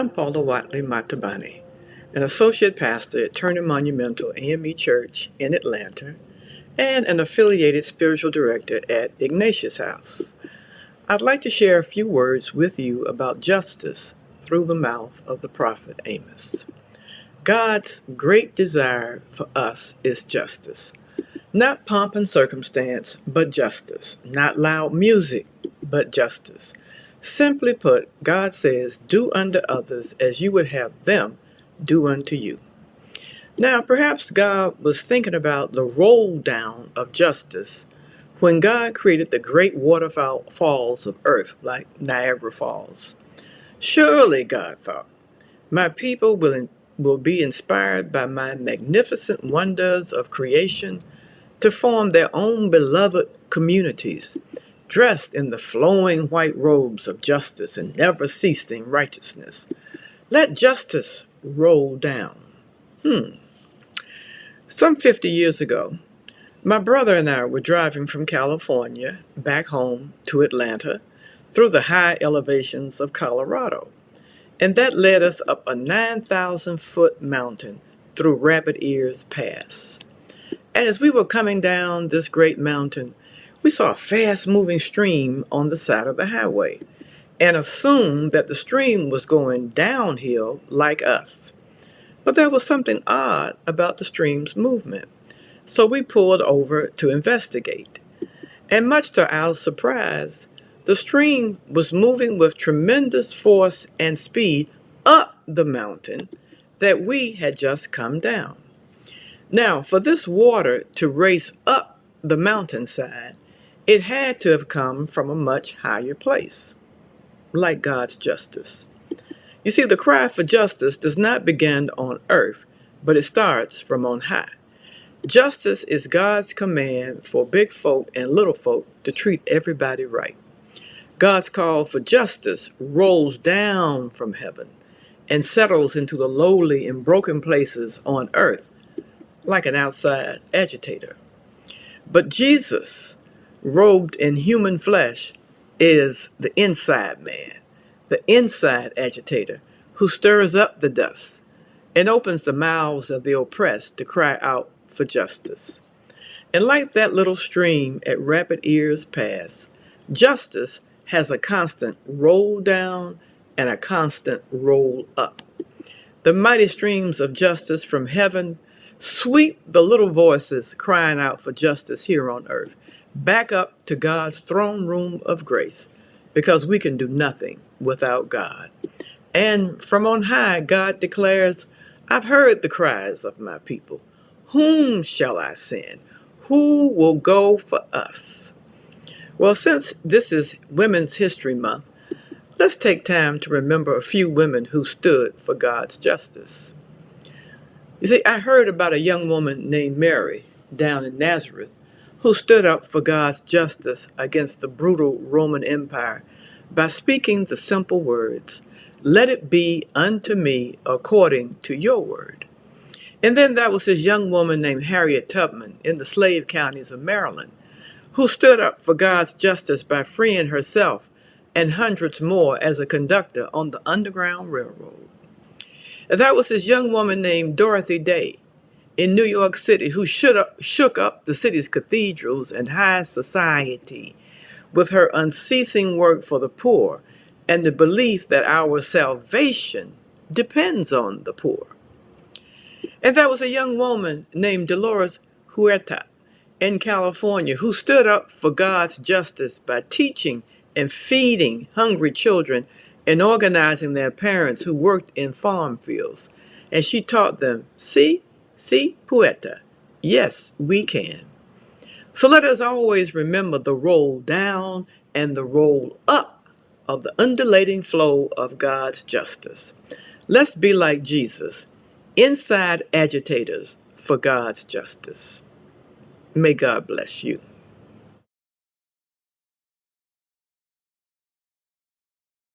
I'm Paula Watley Matabani, an associate pastor at Turner Monumental AME Church in Atlanta and an affiliated spiritual director at Ignatius House. I'd like to share a few words with you about justice through the mouth of the prophet Amos. God's great desire for us is justice. Not pomp and circumstance, but justice. Not loud music, but justice. Simply put, God says, do unto others as you would have them do unto you. Now, perhaps God was thinking about the roll down of justice when God created the great waterfalls of earth like Niagara Falls. Surely, God thought, my people will be inspired by my magnificent wonders of creation to form their own beloved communities, dressed in the flowing white robes of justice and never-ceasing righteousness. Let justice roll down. Some 50 years ago, my brother and I were driving from California back home to Atlanta through the high elevations of Colorado, and that led us up a 9,000-foot mountain through Rabbit Ears Pass. And as we were coming down this great mountain, we saw a fast-moving stream on the side of the highway and assumed that the stream was going downhill like us. But there was something odd about the stream's movement, so we pulled over to investigate. And much to our surprise, the stream was moving with tremendous force and speed up the mountain that we had just come down. Now, for this water to race up the mountainside, it had to have come from a much higher place, like God's justice. You see, the cry for justice does not begin on earth, but it starts from on high. Justice is God's command for big folk and little folk to treat everybody right. God's call for justice rolls down from heaven and settles into the lowly and broken places on earth, like an outside agitator. But Jesus, robed in human flesh, is the inside man, the inside agitator, who stirs up the dust and opens the mouths of the oppressed to cry out for justice. And like that little stream at Rabbit Ears Pass, justice has a constant roll down and a constant roll up. The mighty streams of justice from heaven sweep the little voices crying out for justice here on earth back up to God's throne room of grace, because we can do nothing without God. And from on high, God declares, I've heard the cries of my people. Whom shall I send? Who will go for us? Well, since this is Women's History Month, let's take time to remember a few women who stood for God's justice. You see, I heard about a young woman named Mary down in Nazareth who stood up for God's justice against the brutal Roman Empire by speaking the simple words, let it be unto me according to your word. And then there was this young woman named Harriet Tubman in the slave counties of Maryland who stood up for God's justice by freeing herself and hundreds more as a conductor on the Underground Railroad. And that was this young woman named Dorothy Day in New York City who shook up the city's cathedrals and high society with her unceasing work for the poor and the belief that our salvation depends on the poor. And there was a young woman named Dolores Huerta in California who stood up for God's justice by teaching and feeding hungry children and organizing their parents who worked in farm fields. And she taught them, see, Puerta, yes, we can. So let us always remember the roll down and the roll up of the undulating flow of God's justice. Let's be like Jesus, inside agitators for God's justice. May God bless you.